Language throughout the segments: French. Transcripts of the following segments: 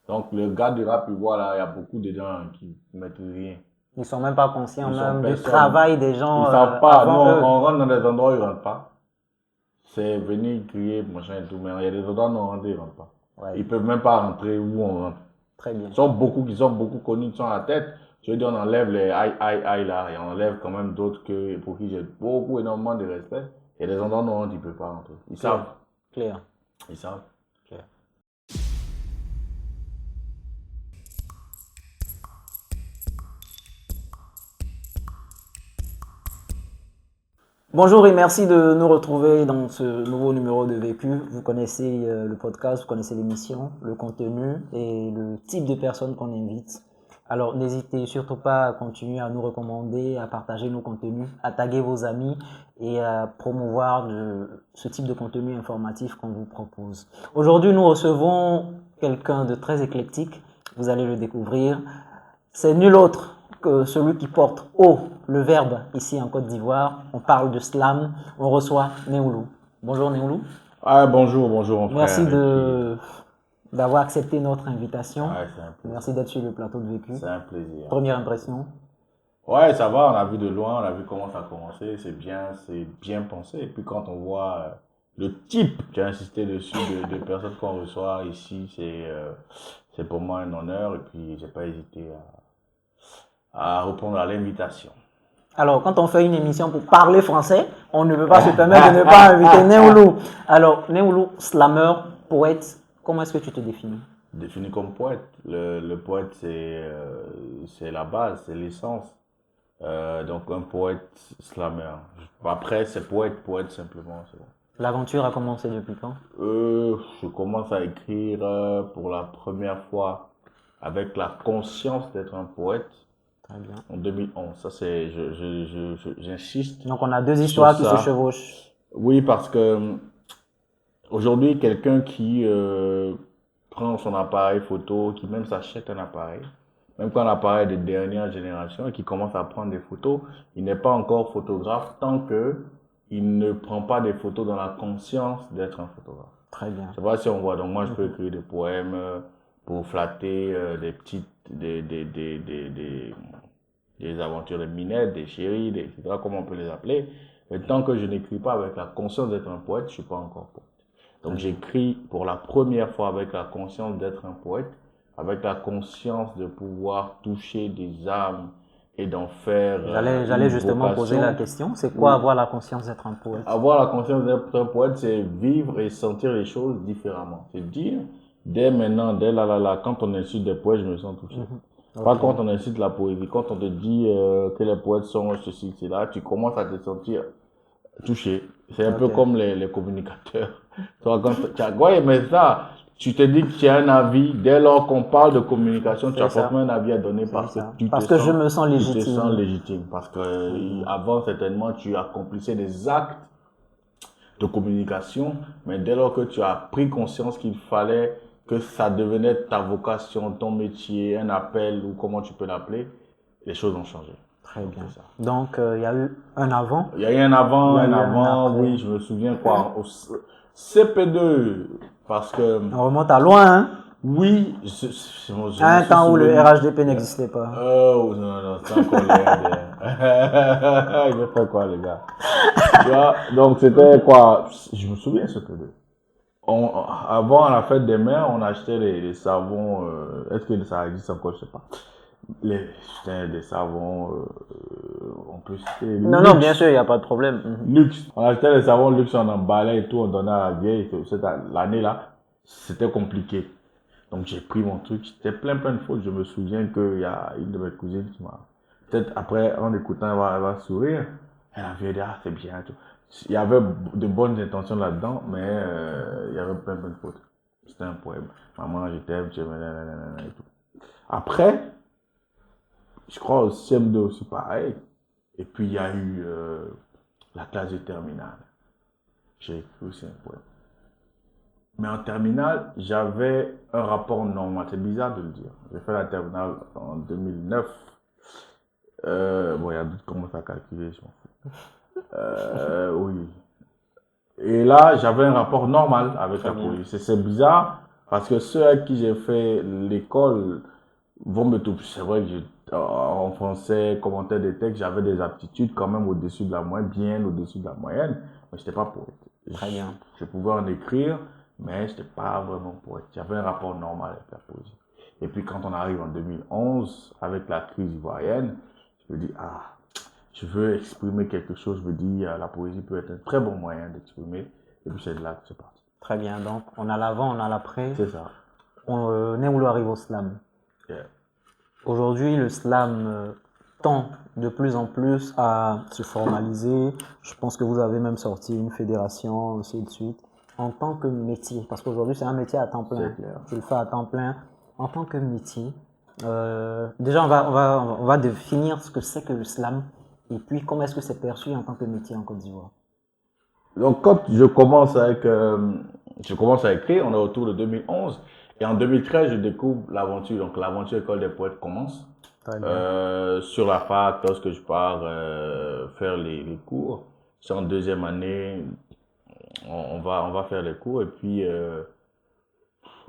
Donc, le gars du rap, il voit là, il y a beaucoup de gens qui ne mettent rien. Ils ne sont même pas conscients Ils sont même du personne. travail des gens Ils savent pas. Nous, avant eux. on rentre dans des endroits où ils ne rentrent pas. C'est venir crier, machin et tout. Mais il y a des endroits où on rentre, ils ne rentrent pas. Ouais, Ils peuvent même pas rentrer où on rentre. très bien. Ils sont beaucoup qui sont beaucoup connus, qui sont à la tête. Je veux dire, on enlève les aïe, aïe, aïe là, et on enlève quand même d'autres pour qui j'ai beaucoup, énormément de respect. Il y a des endroits où on rentre, ils ne peuvent pas rentrer. Ils savent. Clair. Ils savent. Clair. Bonjour et merci de nous retrouver dans ce nouveau numéro de Vécu. Vous connaissez le podcast, vous connaissez l'émission, le contenu et le type de personnes qu'on invite. Alors n'hésitez surtout pas à continuer à nous recommander, à partager nos contenus, à taguer vos amis et à promouvoir ce type de contenu informatif qu'on vous propose. Aujourd'hui, nous recevons quelqu'un de très éclectique. Vous allez le découvrir. C'est nul autre que celui qui porte haut le verbe ici en Côte d'Ivoire. On parle de slam. On reçoit Néoulou. Bonjour Néoulou. Ah, bonjour, bonjour mon Merci frère. d'avoir accepté notre invitation. Ouais, c'est un plaisir. Merci d'être sur le plateau de Vécu. C'est un plaisir. Première impression. Ouais, ça va, on a vu de loin, on a vu comment ça a commencé, c'est bien pensé. Et puis quand on voit le type, j'ai insisté dessus, de personnes qu'on reçoit ici, c'est pour moi un honneur. Et puis j'ai pas hésité à répondre à l'invitation. Alors, quand on fait une émission pour parler français, on ne peut pas se permettre de ne pas inviter Néoulou. Alors, Néoulou, slammer, poète, comment est-ce que tu te définis? Défini comme poète, le poète c'est la base, c'est l'essence. Donc un poète slammer. Après c'est poète simplement. C'est bon. L'aventure a commencé depuis quand? Je commence à écrire pour la première fois avec la conscience d'être un poète Très bien. en 2011. Ça c'est, j'insiste. Donc, on a deux histoires qui se chevauchent. Oui, parce que aujourd'hui, quelqu'un qui prend son appareil photo, qui même s'achète un appareil, même quand l'appareil de dernière génération et qui commence à prendre des photos, il n'est pas encore photographe tant que il ne prend pas des photos dans la conscience d'être un photographe. Très bien. Je sais pas si on voit. Donc moi, je peux écrire des poèmes pour flatter des aventures de minettes, des chéris, etc., comme on peut les appeler. Mais tant que je n'écris pas avec la conscience d'être un poète, je suis pas encore poète. Donc j'écris pour la première fois avec la conscience d'être un poète, avec la conscience de pouvoir toucher des âmes et d'en faire J'allais justement poser la question, c'est quoi avoir la conscience d'être un poète? Avoir la conscience d'être un poète, c'est vivre et sentir les choses différemment. C'est dire, dès maintenant, quand on insulte des poètes, je me sens touché. Pas quand on incite la poésie, quand on te dit que les poètes sont ceci, cela, tu commences à te sentir touché. C'est un peu comme les communicateurs. Toi, ouais, mais ça, tu te dis que tu as un avis, dès lors qu'on parle de communication, tu as forcément un avis à donner parce que je me sens légitime. Tu te sens légitime. Parce que avant, certainement, tu accomplissais des actes de communication, mais dès lors que tu as pris conscience qu'il fallait que ça devenait ta vocation, ton métier, un appel ou comment tu peux l'appeler, les choses ont changé. Très bien. Donc, il y a eu un avant. Il y a eu un avant, oui, je me souviens quoi. Au CP2, parce que. On remonte à loin, hein? Oui, à un temps où le RHDP n'existait pas. Oh, non, c'est encore il veut faire quoi, les gars? Tu vois, donc c'était quoi? Je me souviens CP2. Avant, à la fête des mères, on achetait les savons, est-ce que ça existe encore, je sais pas. Des savons, on peut citer. Non, bien sûr, il n'y a pas de problème. Luxe. On achetait les savons luxe, on emballait et tout, on donnait à la vieille. L'année-là, c'était compliqué. Donc j'ai pris mon truc, c'était plein de fautes. Je me souviens qu'il y a une de mes cousines qui m'a. Peut-être après, en écoutant, elle va sourire. Elle avait dit, ah, c'est bien. Tout. Il y avait de bonnes intentions là-dedans, mais il y avait plein de fautes. C'était un poème. Maman, je t'aime, tu m'aimes, et tout. Après, je crois au CM2 aussi pareil. Et puis il y a eu la classe de terminale. J'ai écrit aussi un poème. Mais en terminale, j'avais un rapport normal. C'est bizarre de le dire. J'ai fait la terminale en 2009. Bon, il y a d'autres qui commencent à calculer, je m'en fous. Oui. Et là, j'avais un rapport normal avec la police. C'est bizarre Parce que ceux à qui j'ai fait l'école vont me tout. C'est vrai que en français, commentaire des textes, j'avais des aptitudes quand même au-dessus de la moyenne, bien au-dessus de la moyenne, mais je n'étais pas poète. Très bien. Je pouvais en écrire, mais je n'étais pas vraiment poète. J'avais un rapport normal avec la poésie. Et puis quand on arrive en 2011, avec la crise ivoirienne, je me dis, je veux exprimer quelque chose. Je me dis, la poésie peut être un très bon moyen d'exprimer. Et puis c'est de là que c'est parti. Très bien. Donc, on a l'avant, on a l'après. C'est ça. Newlo arrive au slam. Yeah. Aujourd'hui, le slam tend de plus en plus à se formaliser. Je pense que vous avez même sorti une fédération, ainsi de suite, en tant que métier. Parce qu'aujourd'hui, c'est un métier à temps plein. Tu le fais à temps plein en tant que métier. Déjà, on va définir ce que c'est que le slam et puis comment est-ce que c'est perçu en tant que métier en Côte d'Ivoire. Donc quand je commence à écrire, on est autour de 2011. Et en 2013, je découvre l'aventure. Donc l'aventure École des Poètes commence. Sur la fac, lorsque je pars faire les cours. C'est en deuxième année, on va faire les cours. Et puis,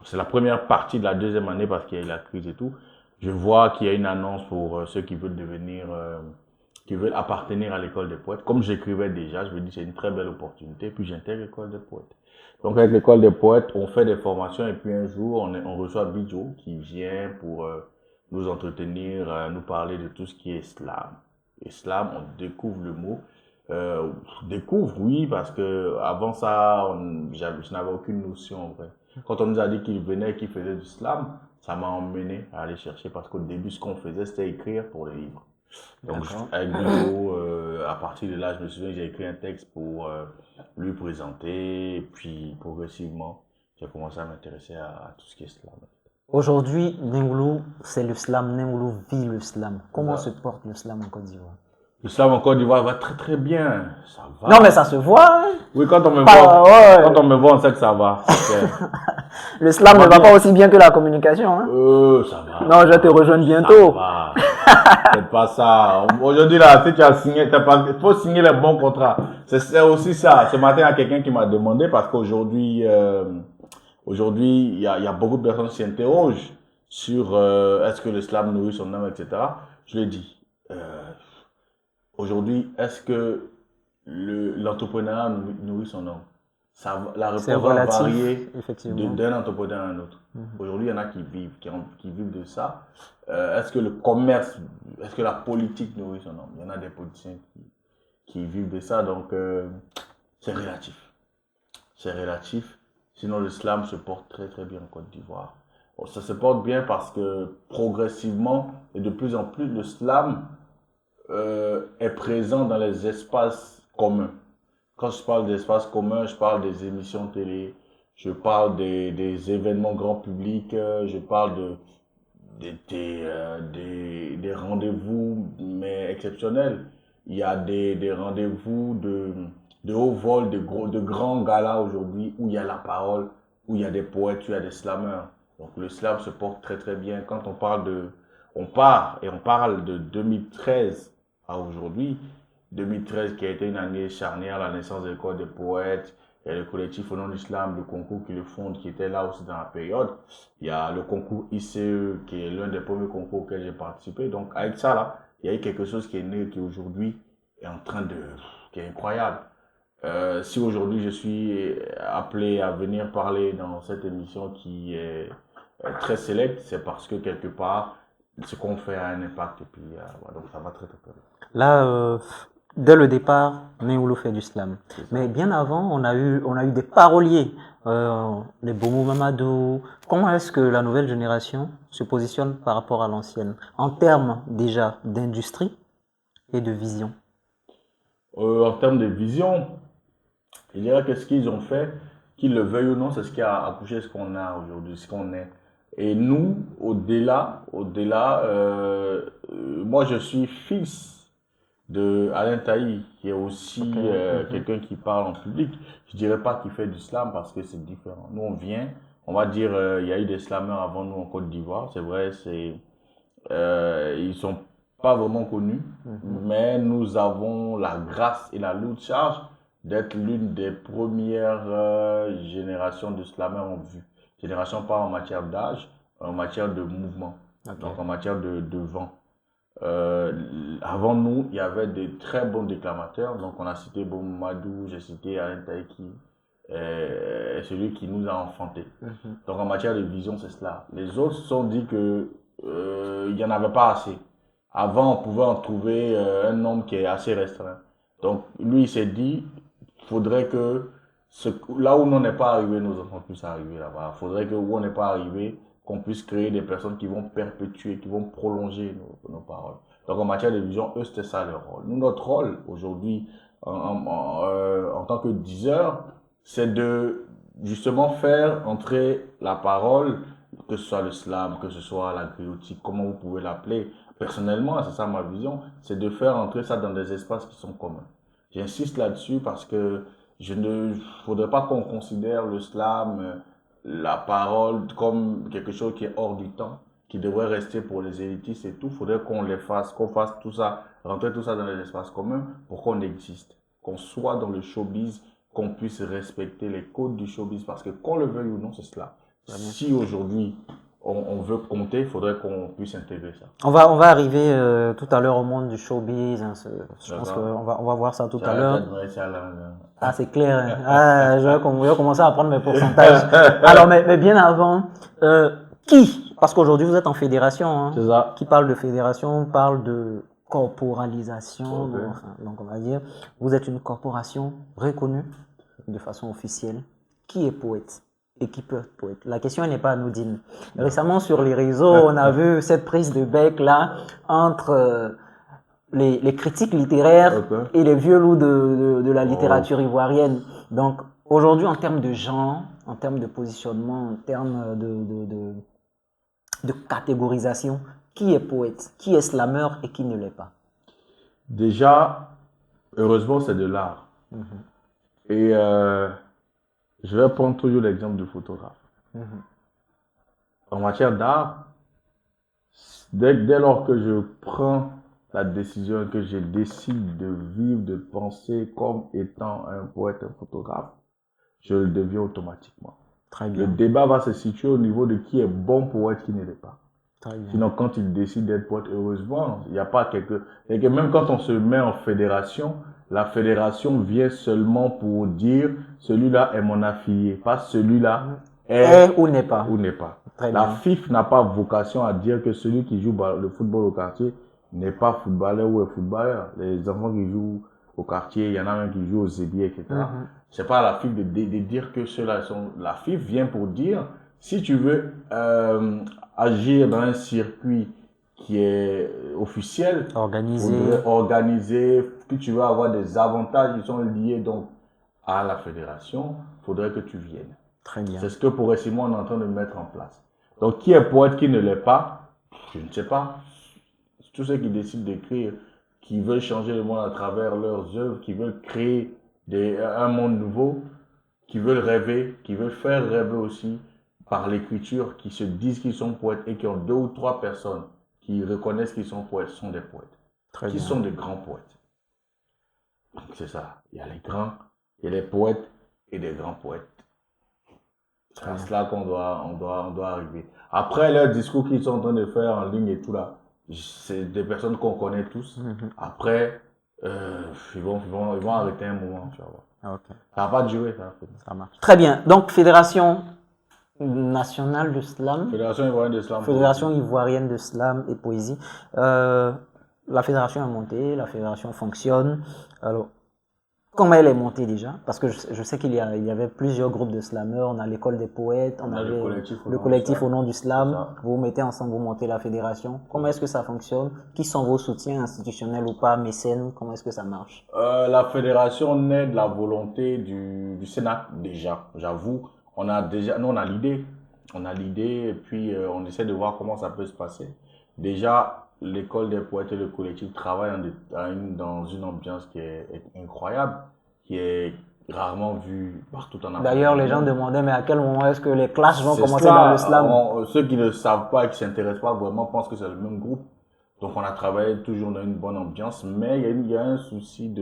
c'est la première partie de la deuxième année parce qu'il y a eu la crise et tout. Je vois qu'il y a une annonce pour ceux qui veulent qui veulent appartenir à l'école des poètes. Comme j'écrivais déjà, je me dis c'est une très belle opportunité. Puis j'intègre l'école des poètes. Donc avec l'école des poètes, on fait des formations et puis un jour, on reçoit Bidjo qui vient pour nous entretenir, nous parler de tout ce qui est islam. Islam, on découvre le mot. Découvre, oui, parce que avant ça, je n'avais aucune notion en vrai. Quand on nous a dit qu'il venait et qu'il faisait du slam, ça m'a emmené à aller chercher parce qu'au début, ce qu'on faisait, c'était écrire pour les livres. Donc, avec Bidjo, à partir de là, je me souviens que j'ai écrit un texte pour lui présenter. Et puis, progressivement, j'ai commencé à m'intéresser à tout ce qui est slam. Aujourd'hui, Newlo, c'est le slam. Newlo vit le slam. Comment se porte le slam en Côte d'Ivoire? Le slam en Côte d'Ivoire va très très bien. Ça va. Non, mais ça se voit. Hein? Oui, quand on me voit, quand on me voit, on sait que ça va. Le slam ne va pas aussi bien que la communication. Hein? Ça va. Non, je te rejoins bientôt. Ça va. C'est pas ça. Aujourd'hui, là, si tu as signé, il faut signer les bons contrats. C'est aussi ça. Ce matin, il y a quelqu'un qui m'a demandé parce qu'aujourd'hui, il y a beaucoup de personnes qui s'interrogent sur est-ce que l'islam nourrit son âme, etc. Je l'ai dit. Aujourd'hui, est-ce que l'entrepreneuriat nourrit son âme? La réponse va varier d'un entrepreneur à un autre. Aujourd'hui, il y en a qui vivent de ça. Est-ce que le commerce, est-ce que la politique nourrit son âme? Il y en a des politiciens qui vivent de ça, donc c'est relatif. C'est relatif. Sinon, l'islam se porte très très bien en Côte d'Ivoire. Bon, ça se porte bien parce que progressivement et de plus en plus, l'islam est présent dans les espaces communs. Quand je parle d'espaces communs, je parle des émissions télé, je parle des événements grand public, je parle des rendez-vous, mais exceptionnels. Il y a des rendez-vous de haut vol, de grands galas aujourd'hui, où il y a la parole, où il y a des poètes, où il y a des slameurs. Donc le slam se porte très très bien. Quand on parle on parle de 2013 à aujourd'hui. 2013 qui a été une année charnière, la naissance de l'école des poètes, il y a le collectif Au nom de l'Islam, le concours qui le fonde, qui était là aussi dans la période. Il y a le concours ICE, qui est l'un des premiers concours auxquels j'ai participé. Donc avec ça là, il y a eu quelque chose qui est né, qui aujourd'hui est qui est incroyable. Si aujourd'hui je suis appelé à venir parler dans cette émission qui est très célèbre, c'est parce que quelque part, ce qu'on fait a un impact et puis voilà, donc ça va très très bien. Là, dès le départ, Newlo fait du slam. Mais bien avant, on a eu des paroliers, les Bomo Mamadou. Comment est-ce que la nouvelle génération se positionne par rapport à l'ancienne, en termes déjà d'industrie et de vision? En termes de vision, je dirais que ce qu'ils ont fait, qu'ils le veuillent ou non, c'est ce qui a accouché ce qu'on a aujourd'hui, ce qu'on est. Et nous, au-delà, moi je suis fils de Alain Taï, qui est aussi quelqu'un qui parle en public. Je dirais pas qu'il fait du slam parce que c'est différent. Nous, on vient, on va dire, il y a eu des slameurs avant nous en Côte d'Ivoire, c'est vrai, ils sont pas vraiment connus, mais nous avons la grâce et la lourde charge d'être l'une des premières générations de slameurs en vue. Génération pas en matière d'âge, en matière de mouvement, Ok. donc en matière de vent. Avant nous, il y avait des très bons déclamateurs. Donc, on a cité Madou, j'ai cité Alain Taïki, celui qui nous a enfantés. Donc, en matière de vision, c'est cela. Les autres se sont dit que il y en avait pas assez. Avant, on pouvait en trouver un nombre qui est assez restreint. Donc, lui, il s'est dit, faudrait que là où on n'est pas arrivé, nos enfants puissent arriver là-bas. Faudrait que où on n'est pas arrivé, qu'on puisse créer des personnes qui vont perpétuer, qui vont prolonger nos paroles. Donc en matière de vision, eux, c'était ça leur rôle. Nous, notre rôle aujourd'hui, en tant que diseur, c'est de justement faire entrer la parole, que ce soit le slam, que ce soit la griotique, comment vous pouvez l'appeler. Personnellement, c'est ça ma vision, c'est de faire entrer ça dans des espaces qui sont communs. J'insiste là-dessus parce que je ne faudrait pas qu'on considère le slam, la parole comme quelque chose qui est hors du temps, qui devrait rester pour les élitistes et tout. Il faudrait qu'on fasse tout ça, rentrer tout ça dans les espaces communs pour qu'on existe, qu'on soit dans le showbiz, qu'on puisse respecter les codes du showbiz, parce que qu'on le veuille ou non, c'est cela. Si aujourd'hui on veut compter, il faudrait qu'on puisse intégrer ça. On va arriver tout à l'heure au monde du showbiz. Hein, je pense qu'on va voir ça tout à l'heure. Ah, c'est clair. Hein. Ah, je vais commencer à prendre mes pourcentages. Alors, mais bien avant, qui? Parce qu'aujourd'hui, vous êtes en fédération. Hein, c'est ça. Qui parle de fédération parle de corporalisation. Okay. Donc, on va dire, vous êtes une corporation reconnue de façon officielle. Qui est poète? Et qui peut être poète. La question n'est pas anodine. Récemment, sur les réseaux, on a vu cette prise de bec là entre les critiques littéraires et les vieux loups de la littérature ivoirienne. Donc, aujourd'hui, en termes de genre, en termes de positionnement, en termes de catégorisation, qui est poète, qui est slammer et qui ne l'est pas? Déjà, heureusement, c'est de l'art. Et je vais prendre toujours l'exemple du photographe. En matière d'art, dès lors que je prends la décision, que je décide de vivre, de penser comme étant un poète, un photographe, je le deviens automatiquement. Très bien. Le débat va se situer au niveau de qui est bon poète, qui ne l'est pas. Très bien. Sinon, quand il décide d'être poète, heureusement, il n'y a pas quelque... Et que même quand on se met en fédération, la fédération vient seulement pour dire celui-là est mon affilié, pas celui-là est ou n'est pas. La FIF n'a pas vocation à dire que celui qui joue le football au quartier n'est pas footballeur ou est footballeur. Les enfants qui jouent au quartier, il y en a même qui jouent au Zébier, etc. C'est pas à la FIF de dire que ceux-là sont... La FIF vient pour dire, si tu veux agir dans un circuit qui est officiel, organisé, que tu veux avoir des avantages qui sont liés donc à la fédération, il faudrait que tu viennes. Très bien. C'est ce que pour Simon on est en train de mettre en place. Donc qui est poète, qui ne l'est pas, je ne sais pas. Tous ceux qui décident d'écrire, qui veulent changer le monde à travers leurs œuvres, qui veulent créer un monde nouveau, qui veulent rêver, qui veulent faire rêver aussi par l'écriture, qui se disent qu'ils sont poètes et qui ont 2 ou 3 personnes qui reconnaissent qu'ils sont poètes, sont des poètes. Qui sont des grands poètes. Donc c'est ça. Il y a les grands, il y a les poètes et des grands poètes. C'est à cela qu'on doit arriver. Après, leurs discours qu'ils sont en train de faire en ligne et tout là, c'est des personnes qu'on connaît tous. Après, ils vont arrêter un moment, tu vois. Okay. Ça va pas durer, ça marche. Très bien. Donc, Fédération nationale de slam. Fédération ivoirienne de slam. Fédération ivoirienne de slam et poésie. La fédération est montée, la fédération fonctionne. Alors, comment elle est montée déjà? Parce que je sais qu'il y avait plusieurs groupes de slammeurs. On a l'école des poètes, on avait le collectif au nom du slam. Vous mettez ensemble, vous montez la fédération. Comment est-ce que ça fonctionne? Qui sont vos soutiens institutionnels ou pas, mécènes? Comment est-ce que ça marche? La fédération naît de la volonté du Sénat déjà, j'avoue. Nous on a l'idée. On a l'idée et puis on essaie de voir comment ça peut se passer. Déjà, l'école des poètes et le collectif travaillent dans une ambiance qui est incroyable, qui est rarement vue partout en Afrique. D'ailleurs, les gens demandaient, mais à quel moment est-ce que les classes vont commencer dans le slam? Ceux qui ne savent pas et qui ne s'intéressent pas vraiment pensent que c'est le même groupe. Donc, on a travaillé toujours dans une bonne ambiance, mais il y a un souci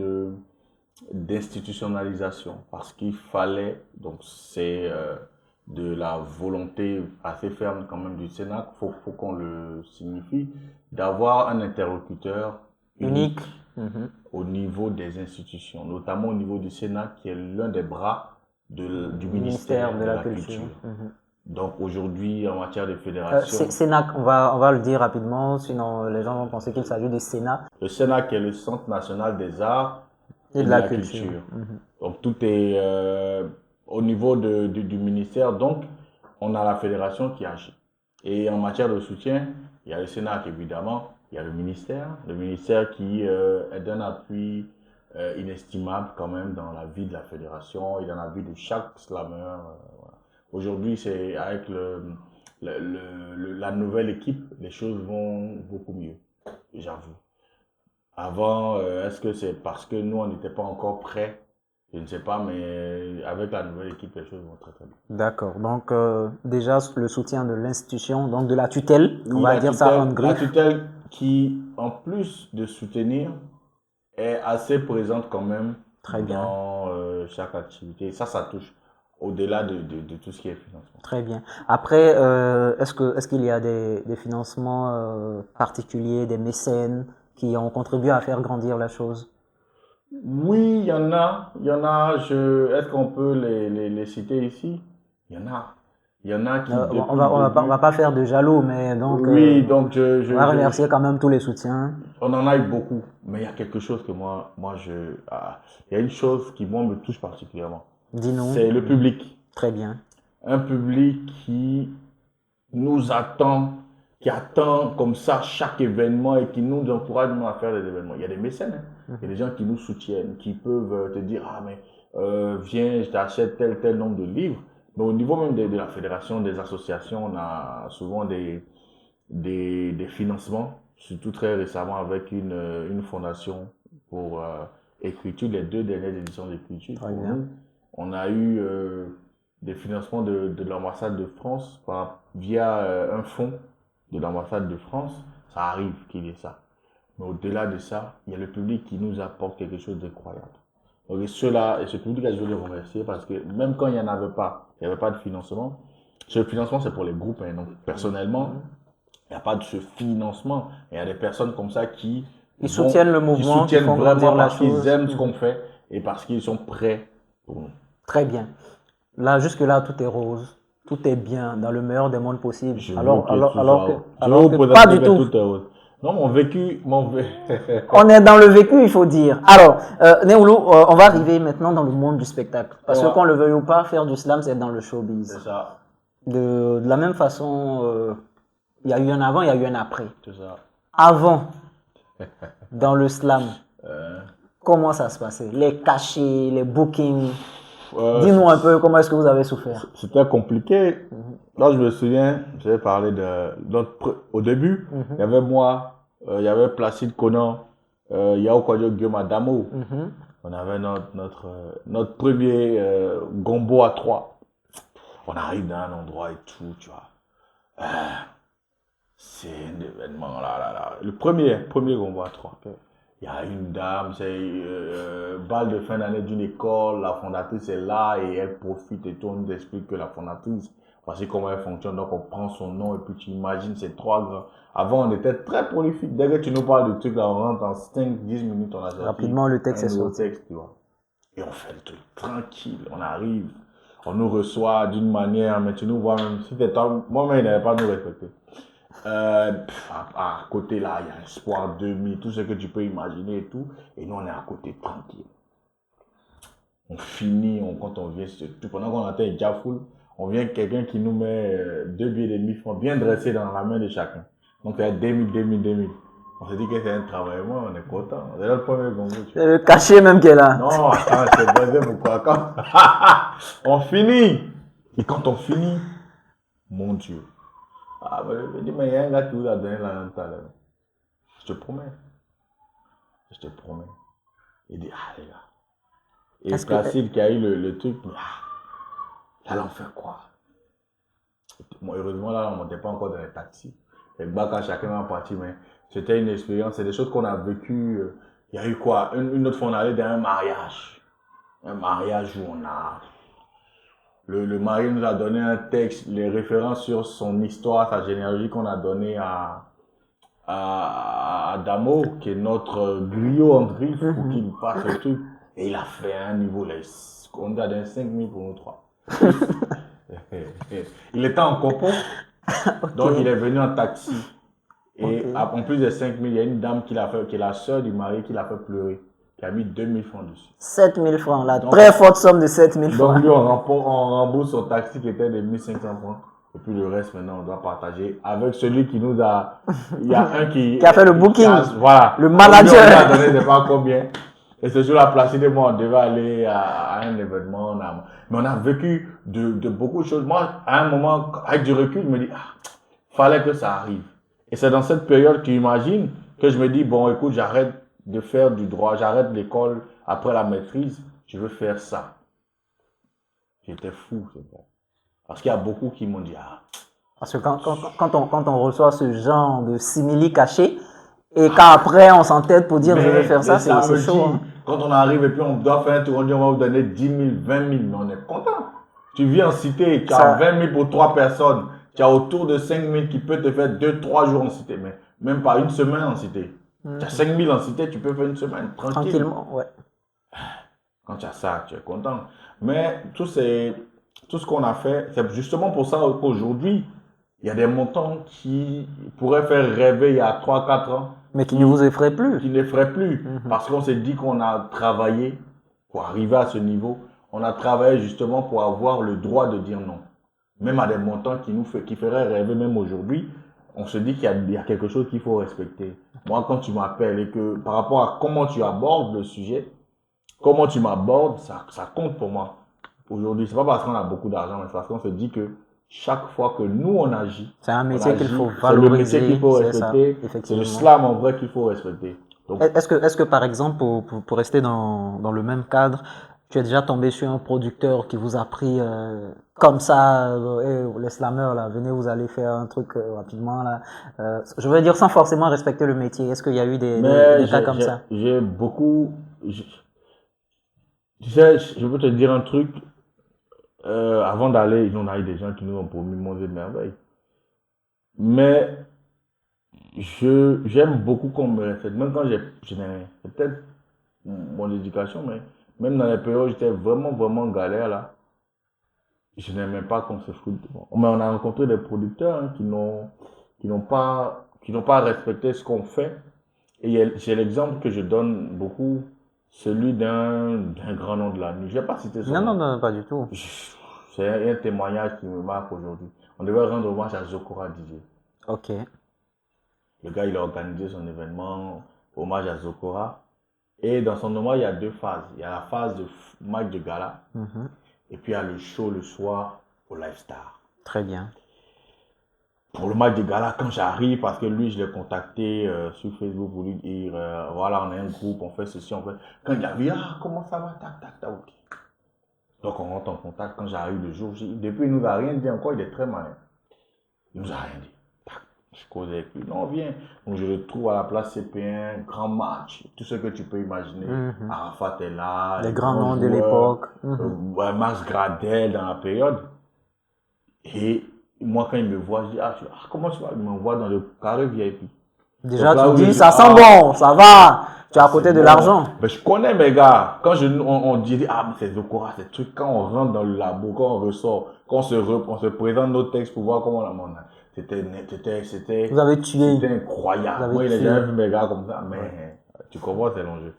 d'institutionnalisation parce qu'il fallait, donc c'est de la volonté assez ferme quand même du Sénat, faut qu'on le signifie, d'avoir un interlocuteur unique Mhm. au niveau des institutions, notamment au niveau du Sénat, qui est l'un des bras du Ministère ministère de de la la Culture. Culture. Mhm. Donc aujourd'hui, en matière de fédération, Sénac, on va le dire rapidement, sinon les gens vont penser qu'il s'agit du Sénat le Sénat qui est le Centre national des arts et et de de la la culture. culture. Mhm. Donc tout est au niveau du ministère. Donc on a la fédération qui agit. Et en matière de soutien, il y a le Sénat évidemment, il y a le ministère qui est d'un appui inestimable quand même dans la vie de la fédération et dans la vie de chaque slammer. Voilà. Aujourd'hui, c'est avec la nouvelle équipe, les choses vont beaucoup mieux, j'avoue. Avant, est-ce que c'est parce que nous, on n'était pas encore prêts? Je ne sais pas, mais avec la nouvelle équipe, les choses vont très très bien. D'accord. Donc déjà le soutien de l'institution, donc de la tutelle, on Oui, va dire ça en la griffe. tutelle qui, en plus de soutenir, est assez présente quand même Très bien. dans chaque activité. Ça touche au-delà de tout ce qui est financement. Très bien. Après, est-ce qu'il y a des financements particuliers, des mécènes qui ont contribué à faire grandir la chose? Oui, il y en a, est-ce qu'on peut les citer ici? Il y en a. Il y en a qui, depuis le On va début, pas faire de jaloux, mais donc oui, donc on va remercier quand même tous les soutiens. on en a eu beaucoup. Mais il y a quelque chose que il y a une chose qui, moi, me touche particulièrement. Dis-nous. C'est le public. Très bien. Un public qui nous attend, qui attend comme ça chaque événement et qui nous encourage même à faire des événements. Il y a des mécènes, hein. Il y a des gens qui nous soutiennent, qui peuvent te dire, ah mais viens, je t'achète tel nombre de livres. Mais au niveau même de la fédération, des associations, on a souvent des financements, surtout très récemment avec une fondation pour écriture, les 2 dernières éditions d'écriture. Très Pour bien. nous, on a eu des financements de l'ambassade de France via un fonds de l'ambassade de France. Ça arrive qu'il y ait ça. Mais au-delà de ça, il y a le public qui nous apporte quelque chose d'incroyable. Donc, et ce public-là, je veux les remercier parce que même quand il n'y en avait pas, il n'y avait pas de financement. Ce financement, c'est pour les groupes. Hein. Donc, personnellement, il n'y a pas de ce financement. Il y a des personnes comme ça qui soutiennent le mouvement, qui soutiennent font grandir vraiment la parce qu'ils chose. aiment ce qu'on fait et parce qu'ils sont prêts pour nous. Très bien. Là, jusque-là, tout est rose. Tout est bien, dans le meilleur des mondes possibles. Je veux Alors que pas du tout. Non, On est dans le vécu, il faut dire. Alors, Néoulou, on va arriver maintenant dans le monde du spectacle. Parce que Ouais. qu'on le veuille ou pas, faire du slam, c'est dans le showbiz. C'est ça, De la même façon, il y a eu un avant, il y a eu un après. c'est ça. Avant, dans le slam, Euh, comment ça se passait? Les cachets, les bookings. euh, Dis-nous un peu comment est-ce que vous avez souffert. C'était compliqué. Là, je me souviens, j'avais parlé au début, il y avait moi, il y avait Placide Conan, Yao Kwadjo Guillaume Adamo. On avait notre premier gombo à 3. On arrive dans un endroit et tout, tu vois. C'est un événement là. Le premier gombo à 3. Il y a une dame, c'est bal de fin d'année d'une école, la fondatrice est là et elle profite et tout, on nous explique que la fondatrice, voici comment elle fonctionne, donc on prend son nom et puis tu imagines ces 3 grands. Avant on était très prolifique, dès que tu nous parles de trucs là, on rentre en 5-10 minutes, on a sorti Rapidement, le texte est un nouveau sorti. texte, tu vois. Et on fait le truc tranquille, on arrive, on nous reçoit d'une manière, mais tu nous vois même, si t'es toi, moi-même il n'avait pas nous respecter. À côté là, il y a Espoir 2000, tout ce que tu peux imaginer et tout. Et nous, on est à côté tranquille. On finit, quand on vient, pendant qu'on attend Jafoul, on vient quelqu'un qui nous met 2 billets de 1000 francs bien dressés dans la main de chacun. Donc, c'est 2000. On s'est dit que c'est un travail, moi, on est content. C'est notre premier gombo. C'est le cachet même qui est là. Non, attends, je te disais pourquoi. Quand on finit, et quand on finit, mon Dieu. Ah, je dis, mais il y a un gars qui vous a donné la tout à l'heure. Je te promets. Il dit, ah, les gars. Et Placide qui a eu le truc, là, on fait quoi? Bon, heureusement, là, on ne montait pas encore dans les taxis. Les gars, quand chacun est parti, mais c'était une expérience, c'est des choses qu'on a vécues. Il y a eu quoi? Une autre fois, on allait dans un mariage. Un mariage où on a. le mari nous a donné un texte, les références sur son histoire, sa généalogie qu'on a donné à Adamo, qui est notre griot en griffe, pour qu'il fasse le truc. Et il a fait un niveau, là, on a donné 5 000 pour nous trois. Il était en copo, donc il est venu en taxi. Et en plus des 5 000, il y a une dame qui est la sœur du mari qui l'a fait pleurer, qui a mis 2 000 francs dessus. 7 000 francs, la très forte somme de 7 000 francs. Donc lui, on rembourse son taxi qui était de 1 500 francs. Et puis le reste, maintenant, on doit partager avec celui qui nous a... Il y a un qui a fait le booking. Voilà. Le manager. On lui a donné, je ne sais pas combien. Et ce jour-là, Placide et moi, on devait aller à un événement. Mais on a vécu de beaucoup de choses. Moi, à un moment, avec du recul, je me dis, fallait que ça arrive. Et c'est dans cette période, tu imagines, que je me dis, bon, écoute, j'arrête de faire du droit, j'arrête l'école après la maîtrise, je veux faire ça. J'étais fou, c'est bon. Parce qu'il y a beaucoup qui m'ont dit, Parce que quand on reçoit ce genre de simili caché, et qu'après on s'entête pour dire je vais faire ça, c'est chaud. Hein. Quand on arrive et puis on doit faire un tour, on dit on va vous donner 10 000, 20 000, mais on est content. Tu vis en cité, tu as 20 000 pour 3 personnes, tu as autour de 5 000 qui peut te faire 2-3 jours en cité, mais même pas une semaine en cité. Tu as 5 000 en cité, tu peux faire une semaine, tranquillement. Ouais. Quand tu as ça, tu es content. Mais tout ce qu'on a fait, c'est justement pour ça qu'aujourd'hui, il y a des montants qui pourraient faire rêver il y a 3-4 ans. Mais qui ne vous effraient plus. Qui n'effraient plus. Parce qu'on s'est dit qu'on a travaillé pour arriver à ce niveau. On a travaillé justement pour avoir le droit de dire non. Même à des montants qui feraient rêver même aujourd'hui. On se dit qu'il y a quelque chose qu'il faut respecter. Moi, quand tu m'appelles et que par rapport à comment tu abordes le sujet, comment tu m'abordes, ça compte pour moi. Aujourd'hui, c'est pas parce qu'on a beaucoup d'argent, mais c'est parce qu'on se dit que chaque fois que nous on agit, c'est un métier qu'il faut valoriser. C'est le métier qu'il faut respecter. C'est le slam en vrai qu'il faut respecter. Est-ce que par exemple, pour rester dans le même cadre, tu es déjà tombé sur un producteur qui vous a pris comme ça, les slammers là, venez, vous allez faire un truc rapidement là. Je veux dire sans forcément respecter le métier. Est-ce qu'il y a eu des cas comme ça? J'ai beaucoup. Tu sais, je veux te dire un truc. Avant d'aller, il y en a eu des gens qui nous ont promis monts et merveilles. Mais j'aime beaucoup qu'on me respecte. Même quand c'est peut-être mon éducation, mais même dans les périodes où j'étais vraiment galère là, je n'aimais pas qu'on se foute. Mais on a rencontré des producteurs qui n'ont pas respecté ce qu'on fait. Et j'ai l'exemple que je donne beaucoup, celui d'un grand nom de la nuit. Je n'ai pas cité son nom. Non, pas du tout. C'est un témoignage qui me marque aujourd'hui. On devait rendre hommage à Zokora DJ. Ok. Le gars, il a organisé son événement, hommage à Zokora. Et dans son hommage, il y a 2 phases. Il y a la phase de match de gala. Et puis il y a le show le soir au Live Star. Très bien. Pour le match de gala, quand j'arrive, parce que lui, je l'ai contacté sur Facebook pour lui dire, voilà, on est un groupe, on fait ceci, on fait... Quand il a vu, comment ça va, tac, ok. Donc on rentre en contact. Quand j'arrive le jour, depuis il nous a rien dit encore, il est très malin. Il nous a rien dit. Tac, je cause avec lui, non, viens. Donc je le trouve à la place CP1, grand match, tout ce que tu peux imaginer. Arafat est là. Les grands noms de l'époque. Max Gradel dans la période. Et moi, quand il me voit, je dis, comment tu vas? Il m'envoie dans le carré VIP. Déjà, tu dis, ça sent bon, ça va. Tu es à côté de l'argent. Mais je connais mes gars. Quand on dit, c'est Zokora, ces trucs, quand on rentre dans le labo, quand on ressort, quand on se présente nos textes pour voir comment on a. C'était. Vous avez tué. C'était incroyable. Moi, il a jamais vu mes gars comme ça, mais tu comprends, c'est l'enjeu.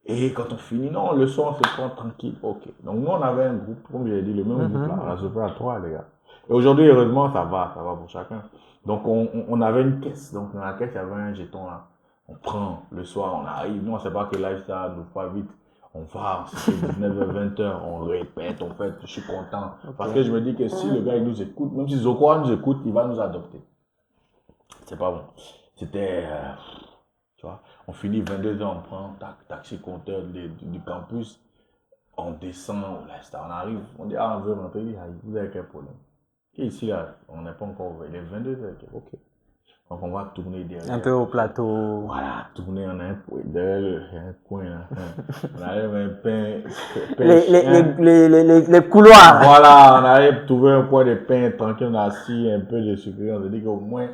Et quand on finit, non, le soir, on se prend tranquille. Ok. Donc, nous, on avait un groupe, comme je l'ai dit, le même groupe là. On a sauté à 3, les gars. Et aujourd'hui, heureusement, ça va pour chacun. Donc, on avait une caisse. Donc, dans la caisse, il y avait un jeton là. On prend le soir, on arrive. Nous, on ne sait pas que lifestyle nous pas vite. On va, c'est 19h, 20h, on répète, on fait, je suis content. Parce que je me dis que si le gars il nous écoute, même si Zokora nous écoute, il va nous adopter. C'est pas bon. C'était, tu vois, on finit 22h, on prend taxi compteur du campus, on descend au lifestyle, on arrive, on dit, on veut rentrer, vous avez quel problème? Et ici, là, on n'est pas encore ouvert, il est 22h, ok. Donc on va tourner derrière. Un peu au plateau. Voilà, tourner en un coin, derrière un coin là. On arrive un pain, Les couloirs. Voilà, on arrive trouver un coin de pain tranquille, on a assis un peu de sucre, on se dit qu'au moins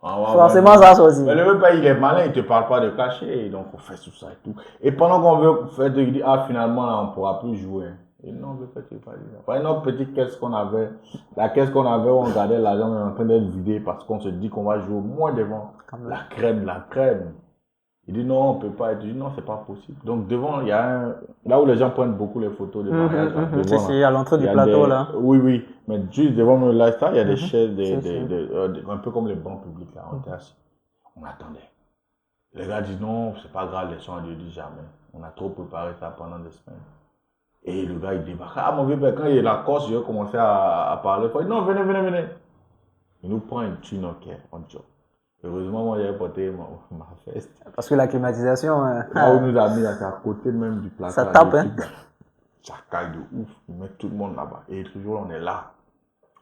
on va forcément ça aussi. Mais le pain il est malin, il te parle pas de cachet, donc on fait tout ça et tout. Et pendant qu'on veut faire, il dit ah finalement là on pourra plus jouer. Et non, je fais pas dire. Enfin, notre petite caisse qu'on avait, la caisse qu'on avait où on gardait l'argent, on est en train d'être vidé parce qu'on se dit qu'on va jouer au moins devant la crème. Il dit non, on peut pas. Je dis non, c'est pas possible. Donc devant, il y a un, là où les gens prennent beaucoup les photos de mariage. C'est à l'entrée du plateau là. Oui, mais juste devant le lifestyle, il y a des chaises, un peu comme les bancs publics là, on était assis. On attendait. Les gars disent non, c'est pas grave, les soins, Dieu dit jamais. On a trop préparé ça pendant des semaines. Et le gars, il débarque. Ah, mon vieux père, quand il est la Corse, j'ai commencé à parler. Il dit, non, venez. Il nous prend une thune, ok, on joue. Heureusement, moi, j'avais porté ma veste. Parce que la climatisation. Là où nous a mis, c'est à côté même du plateau. Ça tape, hein. Ça caille de ouf. Il met tout le monde là-bas. Et toujours, on est là.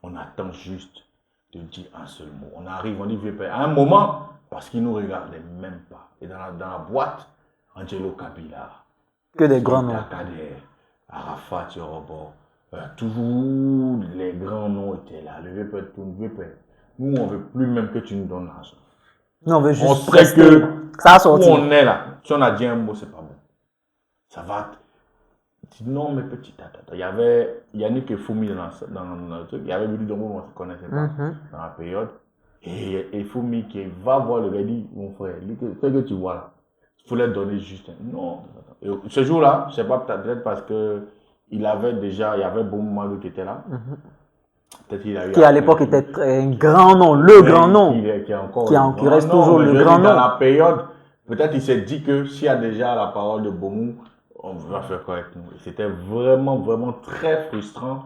On attend juste de dire un seul mot. On arrive, on dit, vieux père. À un moment, parce qu'il nous regardait même pas. Et dans la boîte, Angelo Kabila. Que des grands noms. Arafat, Yorobo, toujours les grands noms étaient là. Le vieux père, nous on veut plus même que tu nous donnes l'argent. Nous on veut juste on sait que ça a sorti. Où on est là, si on a dit un mot, c'est pas bon. Ça va. Non, mais petit, attends. Il y avait Yannick et Foumi dans le truc. Il y avait Billy Dombo, on ne se connaissait pas dans la période. Et Foumi qui va voir le gars, dit, mon frère, qu'est-ce que tu vois là? Il faut leur donner juste un. Non. Et ce jour-là, je ne sais pas, peut-être parce que il y avait Boumou qui était là. Peut-être qu'il a eu. Qui à l'époque était un grand nom, grand nom. Qui reste toujours le grand nom. Dans la période, peut-être il s'est dit que s'il y a déjà la parole de Boumou, on va faire correctement. C'était vraiment très frustrant.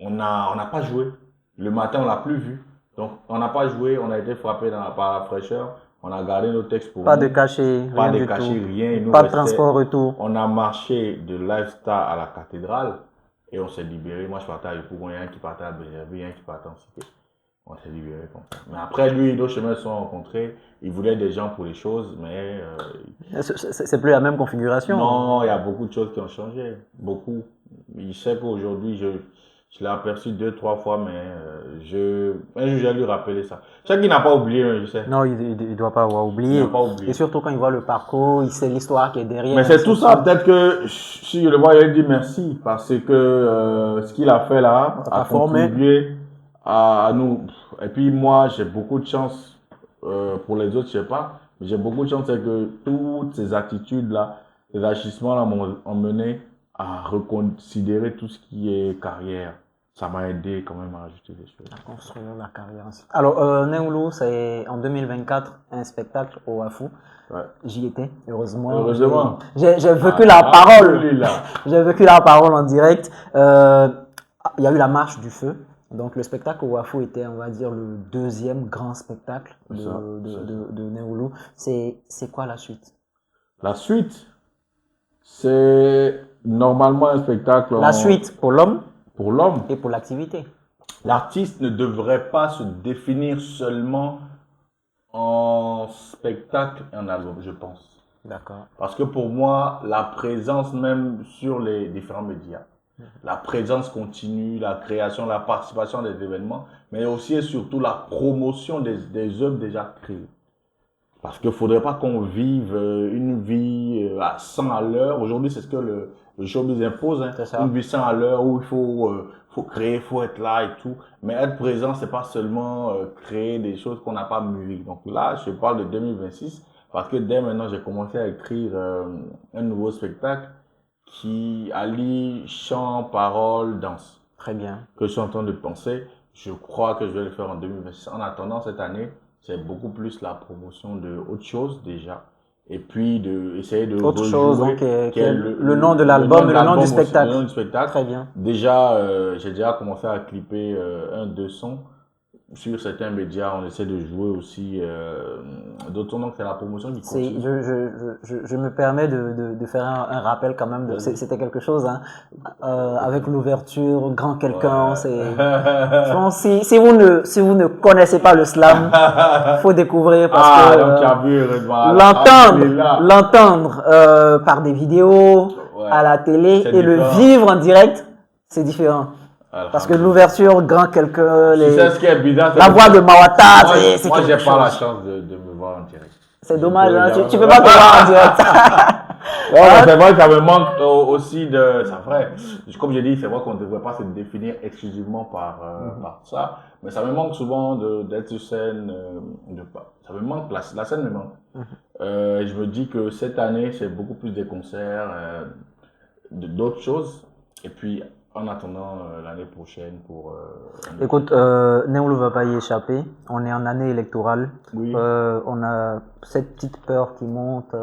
On n'a pas joué. Le matin, on ne l'a plus vu. Donc, on n'a pas joué, on a été frappé par la fraîcheur. On a gardé nos textes pour pas nous. De cachet, pas de cachet, rien. Pas de transport retour. On a marché de Lifestyle à la cathédrale et on s'est libéré. Moi, je partais à Yopougon, il y a un qui partait à Bézerbe, il y a un qui partait en cité. On s'est libéré comme ça. Mais après, lui, nos chemins se sont rencontrés. Il voulait des gens pour les choses, mais... c'est plus la même configuration. Non, il y a beaucoup de choses qui ont changé. Beaucoup. Il sait qu'aujourd'hui, je l'ai aperçu 2-3 fois, mais un jour, j'ai lui rappeler ça. C'est qu'il n'a pas oublié, je sais. Non, il ne doit pas avoir oublié. Il n'a pas oublié. Et surtout quand il voit le parcours, il sait l'histoire qui est derrière. Mais c'est tout ça. Peut-être que si je le vois, il dit merci parce que ce qu'il a fait là a contribué à nous. Et puis moi, j'ai beaucoup de chance. Pour les autres, je sais pas. Mais j'ai beaucoup de chance, c'est que toutes ces attitudes-là, ces agissements-là m'ont emmené à reconsidérer tout ce qui est carrière. Ça m'a aidé quand même à ajouter des choses. À construire la carrière. Alors, Néoulou, c'est en 2024 un spectacle au Wafou. Ouais. J'y étais, heureusement. Heureusement. J'ai vécu la parole. J'ai vécu la parole en direct. Il y a eu la marche du feu. Donc, le spectacle au Wafou était, on va dire, le deuxième grand spectacle de Néoulou. C'est quoi la suite? La suite, c'est normalement un spectacle. La suite pour l'homme. Pour l'homme. Et pour l'activité. L'artiste ne devrait pas se définir seulement en spectacle et en album, je pense. D'accord. Parce que pour moi, la présence même sur les différents médias, la présence continue, la création, la participation à des événements, mais aussi et surtout la promotion des œuvres déjà créées. Parce qu'il ne faudrait pas qu'on vive une vie à 100 à l'heure. Aujourd'hui, c'est ce que le showbiz impose, hein. Une vie 100 à l'heure où il faut créer, il faut être là et tout. Mais être présent, c'est pas seulement créer des choses qu'on n'a pas mûries. Donc là, je parle de 2026 parce que dès maintenant, j'ai commencé à écrire un nouveau spectacle qui allie chant, parole, danse. Très bien. Que je suis en train de penser. Je crois que je vais le faire en 2026. En attendant, cette année, c'est beaucoup plus la promotion de autre chose déjà. Et puis essayer de autre chose, donc, le nom de l'album et le nom du spectacle. Le nom du spectacle. Très bien. Déjà, j'ai déjà commencé à clipper 1-2 sons. sur certains médias, on essaie de jouer aussi d'autres donc c'est la promotion qui C'est, continue. je me permets de faire un rappel quand même. C'était quelque chose, hein. Avec l'ouverture, grand quelqu'un, c'est. Franchement, si vous ne connaissez pas le slam, faut découvrir parce que donc tu as vu, l'entendre, par des vidéos, Ouais, à la télé c'est et le différent. vivre en direct, c'est différent. Parce que l'ouverture, grand quelqu'un, Tu sais ce qui est bizarre, la voix de Mawata, moi, c'est moi quelque j'ai pas la chose. chance de me voir en direct. C'est dommage, hein, Je tu peux pas te voir en direct. Ouais, mais c'est vrai que ça me manque aussi de. C'est vrai. Comme j'ai dit, c'est vrai qu'on ne devrait pas se définir exclusivement par ça. Mais ça me manque souvent d'être sur scène. Ça me manque, la scène me manque. Je me dis que cette année, c'est beaucoup plus des concerts, d'autres choses. Et puis, en attendant l'année prochaine pour. Écoute, Néo va pas y échapper. On est en année électorale. Oui. On a cette petite peur qui monte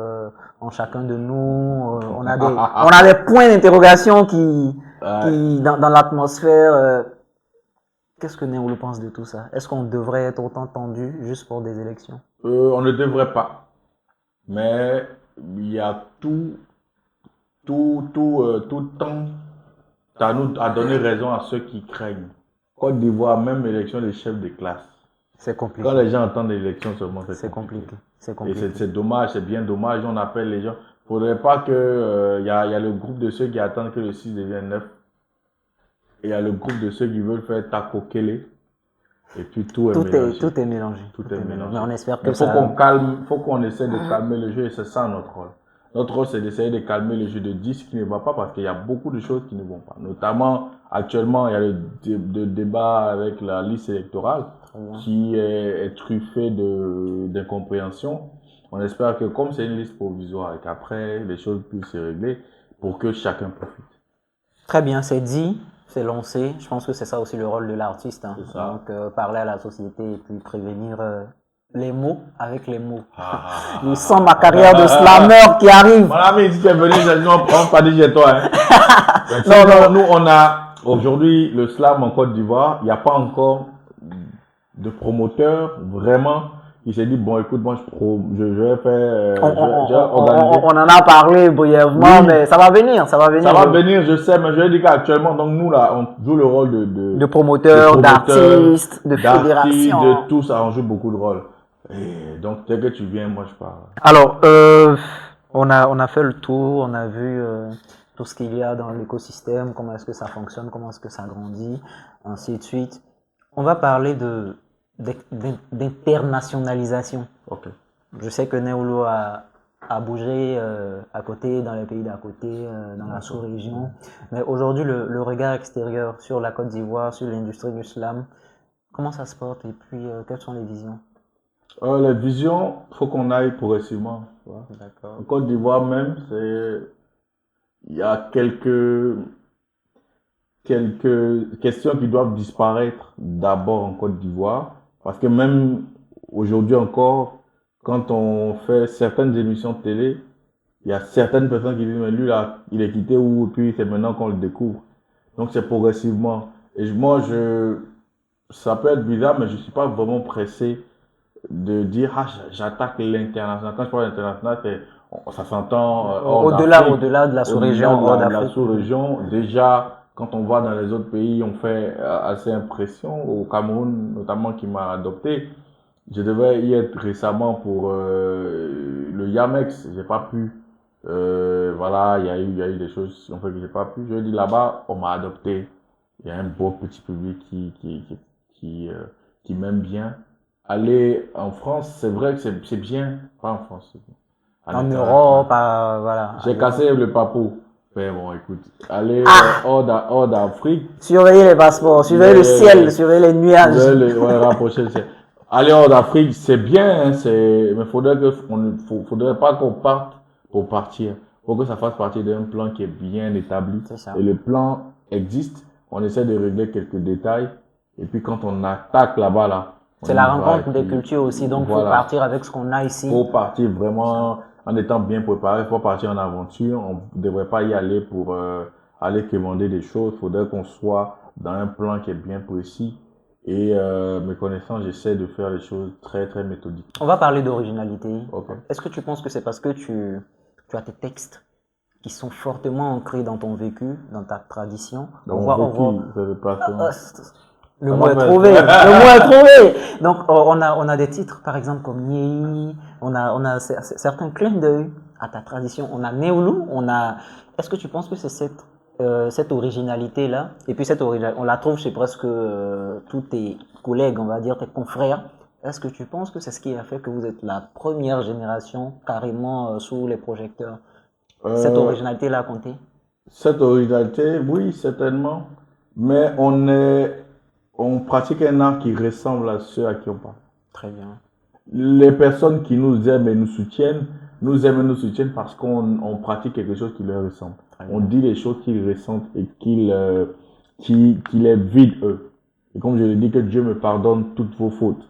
en chacun de nous. On a des points d'interrogation qui dans l'atmosphère. Qu'est-ce que Néo pense de tout ça? Est-ce qu'on devrait être autant tendu juste pour des élections? On ne devrait pas. Mais il y a tout temps à donner raison à ceux qui craignent. Côte d'Ivoire, même élection des chefs de classe. C'est compliqué. Quand les gens entendent l'élection seulement, c'est compliqué. C'est Et compliqué. c'est dommage, c'est bien dommage. On appelle les gens. Faudrait pas que y a le groupe de ceux qui attendent que le 6 devienne 9. Et il y a le groupe de ceux qui veulent faire Taco Kele. Et puis tout est mélangé. Tout est mélangé. Tout est mélangé. Mais on espère que Mais ça. faut qu'on essaie de calmer le jeu et c'est ça notre rôle. Notre rôle, c'est d'essayer de calmer le jeu, de dire ce qui ne va pas parce qu'il y a beaucoup de choses qui ne vont pas. Notamment, actuellement, il y a le débat avec la liste électorale qui est truffé d'incompréhension. On espère que comme c'est une liste provisoire et qu'après, les choses puissent se régler pour que chacun profite. Très bien, c'est dit. C'est lancé. Je pense que c'est ça aussi le rôle de l'artiste. Hein. C'est ça. Donc, parler à la société et puis prévenir les mots avec les mots. Je sens ma carrière de slammer qui arrive. Mon ami, si tu es venu, nous on prend pas dit chez toi. Hein. Non. Nous, on a aujourd'hui le slam en Côte d'Ivoire. Il n'y a pas encore de promoteur vraiment qui s'est dit bon écoute moi je vais faire on en a parlé brièvement, mais ça va venir je sais, mais je vais dire qu'actuellement donc nous là on joue le rôle de promoteur, d'artiste, de fédération, de tout ça, on joue beaucoup de rôles et donc dès que tu viens moi je parle. Alors on a fait le tour, on a vu tout ce qu'il y a dans l'écosystème, comment est-ce que ça fonctionne, comment est-ce que ça grandit, ainsi de suite. On va parler d'internationalisation. Okay. Je sais que Néolo a bougé à côté, dans les pays d'à côté, dans la sous-région. Mais aujourd'hui, le regard extérieur sur la Côte d'Ivoire, sur l'industrie du slam, comment ça se porte et puis quelles sont les visions? Les visions, il faut qu'on aille progressivement. D'accord. En Côte d'Ivoire même, il y a quelques questions qui doivent disparaître d'abord en Côte d'Ivoire. Parce que même aujourd'hui encore, quand on fait certaines émissions de télé, il y a certaines personnes qui disent, mais lui là, il est quitté où, et puis c'est maintenant qu'on le découvre. Donc c'est progressivement. Et moi, ça peut être bizarre, mais je ne suis pas vraiment pressé de dire, j'attaque l'international. Quand je parle d'international, ça s'entend au-delà de la sous-région. La sous-région, déjà, quand on va dans les autres pays, on fait assez impression. Au Cameroun, notamment, qui m'a adopté. Je devais y être récemment pour le Yamex. J'ai pas pu. Voilà, il y a eu des choses qui ont fait que j'ai pas pu. Je dis là-bas, on m'a adopté. Il y a un beau petit public qui m'aime bien. Aller en France, c'est vrai que c'est bien. Pas en France, c'est bien. En Europe, voilà. J'ai cassé le papou. Mais bon, écoute, aller hors d'Afrique. Surveiller les passeports, surveiller le ciel, surveiller les nuages. Rapprocher le ciel. Aller hors d'Afrique, c'est bien, hein, mais faudrait pas qu'on parte pour partir. Faut que ça fasse partie d'un plan qui est bien établi. C'est ça. Et le plan existe. On essaie de régler quelques détails. Et puis quand on attaque là-bas, là. C'est la rencontre des cultures aussi. Donc, faut partir avec ce qu'on a ici. Faut partir vraiment en étant bien préparé. Faut partir en aventure. On ne devrait pas y aller pour aller commander des choses. Faudrait qu'on soit dans un plan qui est bien précis. Et mes connaissances, j'essaie de faire les choses très, très méthodiques. On va parler d'originalité. Ok. Est-ce que tu penses que c'est parce que tu as tes textes qui sont fortement ancrés dans ton vécu, dans ta tradition? Donc, c'est le placement. Le mot est trouvé, le mot est trouvé. Donc, on a des titres, par exemple, comme Niei, on a certains clins d'œil à ta tradition. On a Neulu, est-ce que tu penses que c'est cette originalité-là, et puis cette originalité, on la trouve chez presque tous tes collègues, on va dire, tes confrères. Est-ce que tu penses que c'est ce qui a fait que vous êtes la première génération carrément sous les projecteurs? Cette originalité-là a compté? Cette originalité, oui, certainement. Mais on pratique un art qui ressemble à ceux à qui on parle. Très bien. Les personnes qui nous aiment et nous soutiennent, parce qu'on pratique quelque chose qui leur ressemble. On dit les choses qu'ils ressentent et qui les vident eux. Et comme je l'ai dit, que Dieu me pardonne toutes vos fautes.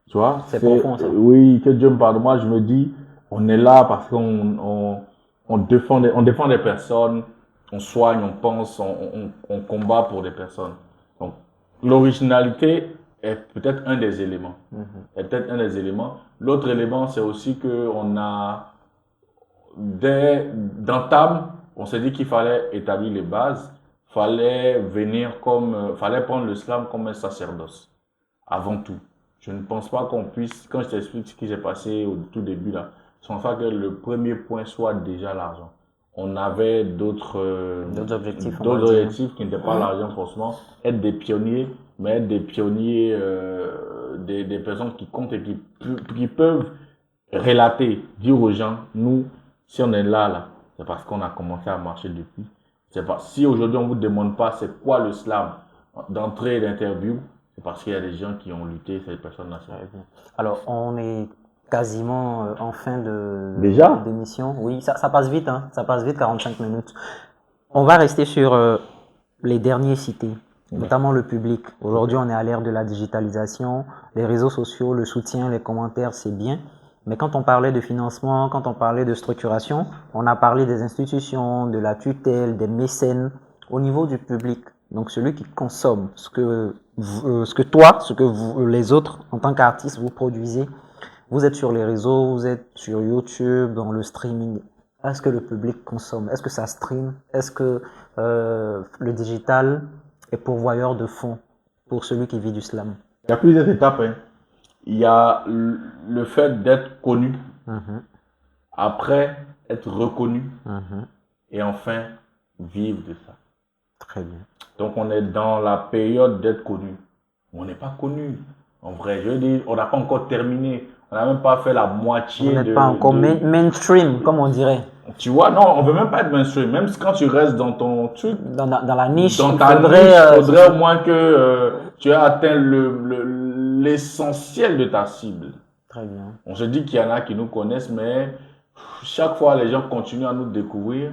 Tu vois? C'est profond, ça. Oui, que Dieu me pardonne. Moi, je me dis, on est là parce qu'on défend des personnes, on soigne, on pense, on combat pour des personnes. Donc, l'originalité est peut-être un des éléments. L'autre élément, c'est aussi que d'entame, on s'est dit qu'il fallait établir les bases, fallait prendre l'islam comme un sacerdoce, avant tout. Je ne pense pas qu'on puisse, quand je t'explique ce qui s'est passé au tout début là, je pense pas que le premier point soit déjà l'argent. On avait d'autres objectifs qui n'étaient pas l'argent forcément, être des pionniers, mais être des pionniers, des personnes qui comptent et qui peuvent relater, dire aux gens, nous, si on est là, c'est parce qu'on a commencé à marcher depuis. Si aujourd'hui on vous demande pas c'est quoi le slam d'entrée d'interview, c'est parce qu'il y a des gens qui ont lutté, ces personnes-là. Alors, on est quasiment en fin d'émission. Oui, ça passe vite, hein. Ça passe vite, 45 minutes. On va rester sur les derniers cités, notamment le public. Aujourd'hui, on est à l'ère de la digitalisation, les réseaux sociaux, le soutien, les commentaires, c'est bien. Mais quand on parlait de financement, quand on parlait de structuration, on a parlé des institutions, de la tutelle, des mécènes, au niveau du public. Donc celui qui consomme ce que vous, les autres, en tant qu'artiste, vous produisez. Vous êtes sur les réseaux, vous êtes sur YouTube, dans le streaming. Est-ce que le public consomme? Est-ce que ça stream? Est-ce que le digital est pourvoyeur de fonds pour celui qui vit du slam? Il y a plusieurs étapes. Hein. Il y a le fait d'être connu, après être reconnu, et enfin vivre de ça. Très bien. Donc on est dans la période d'être connu. On n'est pas connu. En vrai, je veux dire, on n'a pas encore terminé. On n'a même pas fait la moitié. On n'est pas encore mainstream, comme on dirait. Tu vois, non, on veut même pas être mainstream. Même quand tu restes dans ton truc, dans la niche, il faudrait au moins que tu aies atteint l'essentiel de ta cible. Très bien. On se dit qu'il y en a qui nous connaissent, mais chaque fois les gens continuent à nous découvrir.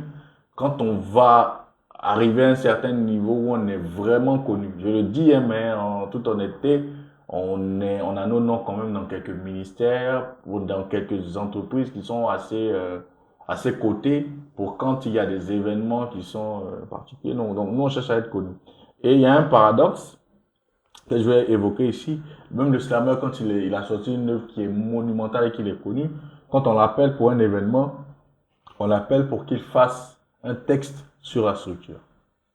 Quand on va arriver à un certain niveau où on est vraiment connu, je le dis, hein, mais en toute honnêteté, on a nos noms quand même dans quelques ministères ou dans quelques entreprises qui sont assez cotées pour quand il y a des événements qui sont particuliers. Donc nous, on cherche à être connus. Et il y a un paradoxe que je vais évoquer ici. Même le slammer, quand il a sorti une œuvre qui est monumentale et qu'il est connu, quand on l'appelle pour un événement, on l'appelle pour qu'il fasse un texte sur la structure.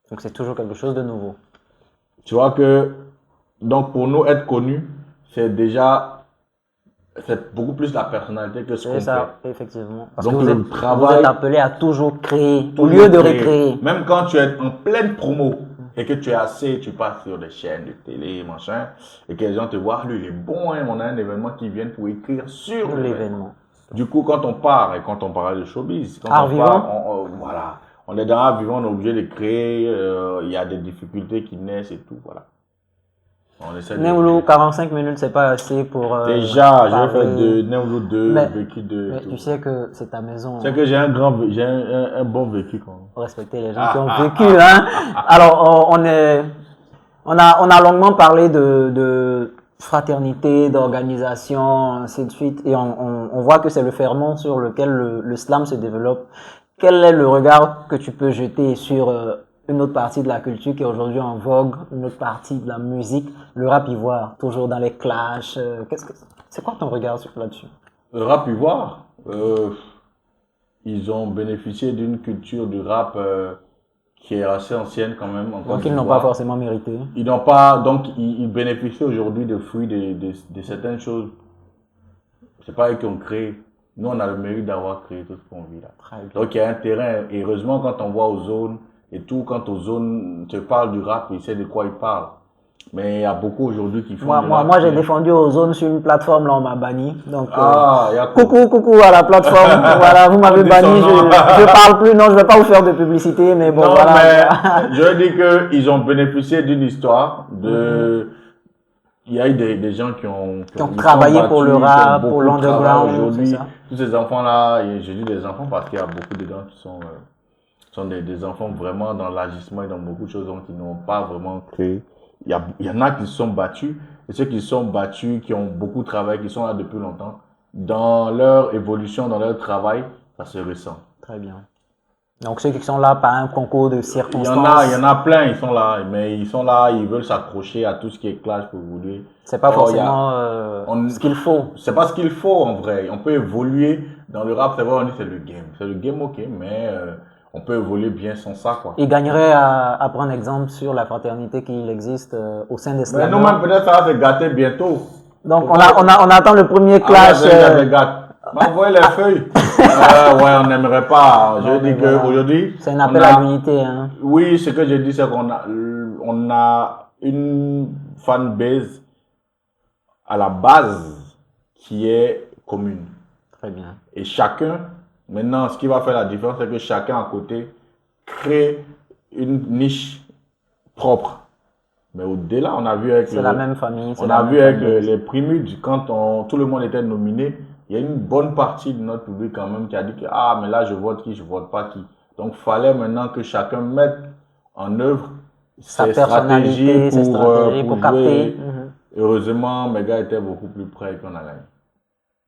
Donc c'est toujours quelque chose de nouveau. Tu vois que, donc pour nous, être connu, c'est beaucoup plus la personnalité que ce qu'on fait. C'est ça, effectivement. Parce donc que vous êtes appelé à toujours créer, au lieu de recréer. Même quand tu es en pleine promo et que tu passes sur des chaînes de télé, machin, et que les gens te voient, lui il est bon, hein, on a un événement qui vient pour écrire sur l'événement. Du coup, quand on part, et quand on parle de showbiz, quand on part, voilà, on est dans l'art vivant, on est obligé de créer, il y a des difficultés qui naissent et tout, voilà. Neulu, 45 minutes, c'est pas assez pour. Déjà, j'ai fait de Neulu 2, vécu 2. Mais tu sais que c'est ta maison. Tu sais que j'ai un bon vécu quand même. Respecter les gens qui ont vécu, hein. Alors, on a longuement parlé de fraternité, d'organisation, ainsi de suite, et on voit que c'est le ferment sur lequel le slam se développe. Quel est le regard que tu peux jeter sur une autre partie de la culture qui est aujourd'hui en vogue, une autre partie de la musique, le rap ivoire, toujours dans les clashs. C'est quoi ton regard là-dessus? Le rap ivoire, ils ont bénéficié d'une culture du rap qui est assez ancienne quand même. Donc ils n'ont pas forcément mérité. Ils n'ont pas, donc ils bénéficient aujourd'hui de fruits de certaines choses. C'est pas eux qui ont créé. Nous, on a le mérite d'avoir créé tout ce qu'on vit là. Donc il y a un terrain. Et heureusement, quand on voit aux zones et tout, quand aux zones te parle du rap, ils savent de quoi ils parlent. Mais il y a beaucoup aujourd'hui qui font Moi, j'ai défendu Ozone sur une plateforme, là, on m'a banni. Donc, coucou à la plateforme. Voilà, vous m'avez banni, je parle plus. Non, je vais pas vous faire de publicité, mais bon, non, voilà. Mais je veux dire qu'ils ont bénéficié d'une histoire de... Il y a eu des gens qui ont travaillé pour le rap, pour l'underground. Aujourd'hui, tous ces enfants-là, et je dis des enfants parce qu'il y a beaucoup de gens qui sont des enfants vraiment dans l'agissement et dans beaucoup de choses donc, qui n'ont pas vraiment créé. Il y en a qui se sont battus, et ceux qui se sont battus, qui ont beaucoup travaillé, qui sont là depuis longtemps, dans leur évolution, dans leur travail, ça se ressent. Très bien. Donc ceux qui sont là par un concours de circonstances. Il y en a plein, ils sont là, mais ils sont là, ils veulent s'accrocher à tout ce qui est clash pour vous dire. C'est pas forcément ce qu'il faut. C'est pas ce qu'il faut en vrai. On peut évoluer dans le rap, c'est vrai, on dit c'est le game. C'est le game, ok, mais on peut évoluer bien sans ça, quoi. Il gagnerait à prendre exemple sur la fraternité qu'il existe au sein des slams. Mais nous-mêmes, peut-être ça va se gâter bientôt. Donc, on attend le premier clash. M'envoyez les feuilles. Ouais, on n'aimerait pas. Je dis qu'aujourd'hui. C'est un appel à l'unité, hein. Oui, ce que je dis, c'est qu'on a une fanbase à la base qui est commune. Très bien. Et chacun, maintenant, ce qui va faire la différence, c'est que chacun à côté crée une niche propre. Mais au-delà, on a vu avec la même famille. On a vu avec les Primudes, quand tout le monde était nominé, il y a une bonne partie de notre public quand même qui a dit que ah mais là je vote qui, je vote pas qui. Donc fallait maintenant que chacun mette en œuvre ses stratégies pour capter. Heureusement, mes gars étaient beaucoup plus près qu'on a gagné.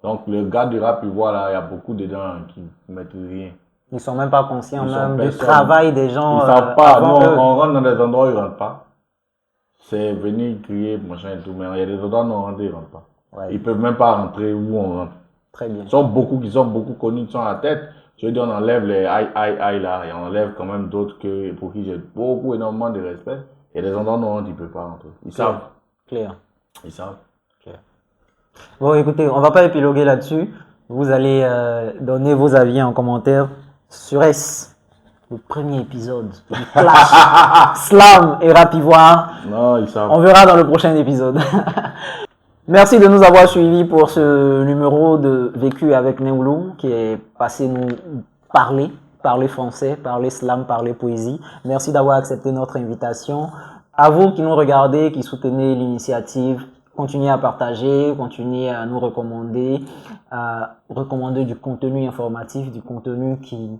Donc le gars du rap, il voit là, il y a beaucoup de gens qui ne mettent rien. Ils sont même pas conscients même du travail des gens. Ils savent pas. Nous, on rentre dans des endroits où ils rentrent pas. C'est venir crier, machin et tout, mais il y a des endroits où on rentre, ils rentrent pas. Ouais. Ils peuvent même pas rentrer où on rentre. Très bien. Ils sont beaucoup connus, qui sont à la tête. Je veux dire, on enlève les aïe là, et on enlève quand même d'autres pour qui j'ai énormément de respect. Il y a des endroits où on rentre, ils peuvent pas rentrer. Ils savent. Clair. Ils savent. Clair. Bon, écoutez, on va pas épiloguer là-dessus. Vous allez donner vos avis en commentaire. Serait-ce le premier épisode du clash slam et rap ivoire? Non, ils savent. On verra dans le prochain épisode. Merci de nous avoir suivis pour ce numéro de Vécu avec Neoulou qui est passé nous parler français, parler slam, parler poésie. Merci d'avoir accepté notre invitation. À vous qui nous regardez, qui soutenez l'initiative, continuez à partager, continuez à nous recommander du contenu informatif, du contenu qui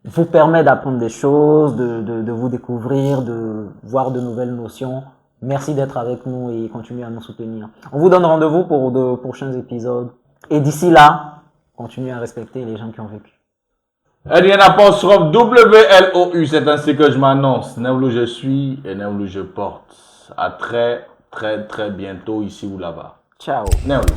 vous permet d'apprendre des choses, de vous découvrir, de voir de nouvelles notions. Merci d'être avec nous et continuez à nous soutenir. On vous donne rendez-vous pour de prochains épisodes. Et d'ici là, continuez à respecter les gens qui ont vécu. Adrien_WLOU, c'est ainsi que je m'annonce. Neoulou je suis et Neoulou je porte. À très bientôt ici ou là-bas. Ciao. Neoulou.